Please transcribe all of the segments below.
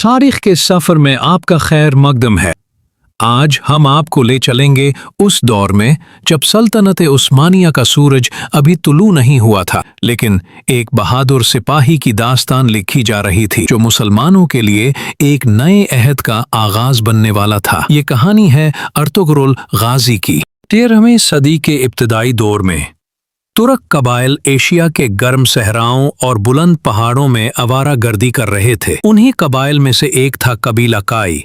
तारीख के सफर में आपका खैर मकदम है। आज हम आपको ले चलेंगे उस दौर में जब सल्तनत उस्मानिया का सूरज अभी तुलू नहीं हुआ था, लेकिन एक बहादुर सिपाही की दास्तान लिखी जा रही थी जो मुसलमानों के लिए एक नए अहद का आगाज बनने वाला था। ये कहानी है अर्तुगरुल गाजी की। 13वीं सदी के इब्तदाई दौर में तुर्क कबाइल एशिया के गर्म सहराओं और बुलंद पहाड़ों में आवारा गर्दी कर रहे थे। उन्हीं कबाइल में से एक था कबीला काई,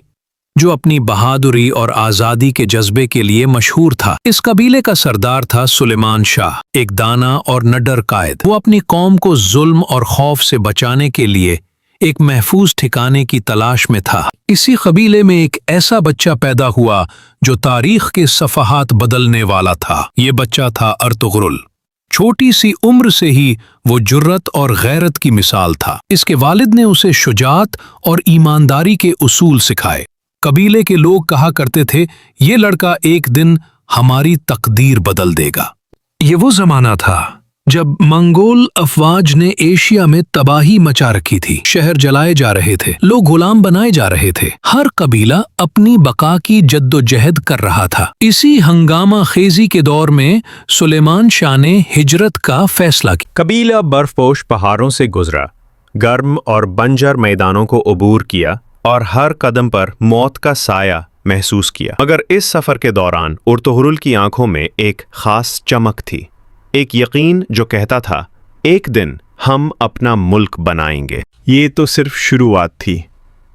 जो अपनी बहादुरी और आज़ादी के जज्बे के लिए मशहूर था। इस कबीले का सरदार था सुलेमान शाह, एक दाना और निडर कायद। वो अपनी कौम को जुल्म और खौफ से बचाने के लिए एक महफूज ठिकाने की तलाश में था। इसी कबीले में एक ऐसा बच्चा पैदा हुआ जो तारीख के सफ़हात बदलने वाला था। ये बच्चा था अर्तुगरुल। छोटी सी उम्र से ही वो जुर्रत और गैरत की मिसाल था। इसके वालिद ने उसे शुजात और ईमानदारी के उसूल सिखाए। कबीले के लोग कहा करते थे, ये लड़का एक दिन हमारी तकदीर बदल देगा। ये वो जमाना था जब मंगोल अफवाज ने एशिया में तबाही मचा रखी थी। शहर जलाए जा रहे थे, लोग गुलाम बनाए जा रहे थे। हर कबीला अपनी बका की जद्दोजहद कर रहा था। इसी हंगामा खेजी के दौर में सुलेमान शाह ने हिजरत का फैसला किया। कबीला बर्फपोश पहाड़ों से गुजरा, गर्म और बंजर मैदानों को अबूर किया और हर कदम पर मौत का साया महसूस किया। मगर इस सफर के दौरान अर्तुगरुल की आंखों में एक खास चमक थी, एक यकीन जो कहता था, एक दिन हम अपना मुल्क बनाएंगे। ये तो सिर्फ शुरुआत थी,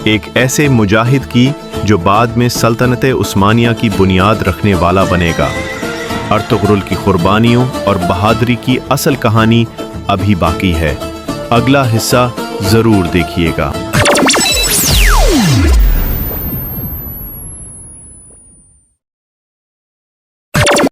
एक ऐसे मुजाहिद की जो बाद में सल्तनत उस्मानिया की बुनियाद रखने वाला बनेगा। अर्तुगरुल की कुर्बानियों और बहादुरी की असल कहानी अभी बाकी है। अगला हिस्सा जरूर देखिएगा।